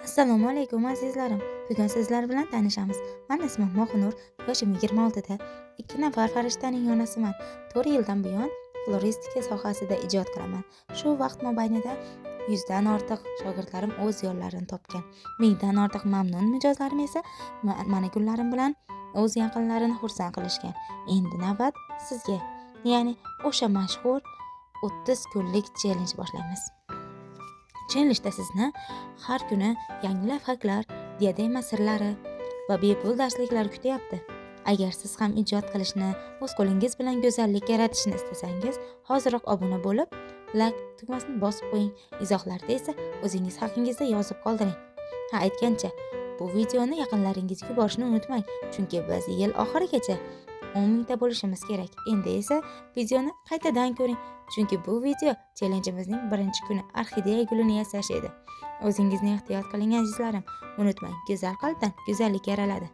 Assalomu alaykum azizlarim. Bugun sizlar bilan tanishamiz. Men ismim Mo'g'nur, yoshim 26 da. 2 nafar farishtaning onasiman. 4 yildan buyon floristika sohasida ijod qilaman. Shu vaqt mobaynida 100 dan ortiq shogirdlarim o'z yo'llarini topgan. 1000 dan ortiq mamnun mijozlarim esa mani kunlarim bilan o'z yaqinlarini xursand qilishgan. Endi navbat sizga. Ya'ni o'sha mashhur 30 kunlik challenge boshlaymiz. Challenge'da sizni har kuni yangi layfhaklar, diadema sirlari va bepul darsliklar kutyapti. Agar siz ham ijod qilishni, o'z qo'lingiz bilan go'zallik yaratishni istasangiz, hoziroq obuna bo'lib, like tugmasini bosib qo'ying. Izohlarda esa o'zingiz haqingizda yozib qoldiring. Aytgancha, bu videoni yaqinlaringizga yuborishni unutmang, chunki biz yil oxirigacha 10 mingta bo'lishimiz kerak. Endi esa videoni qaytadan ko'ring, chunki bu video challenge'imizning birinchi kuni orxideya gulini yasash edi. O'zingizni ehtiyot qiling azizlarim. Unutmang, go'zal qalbdan go'zallik yaraladi.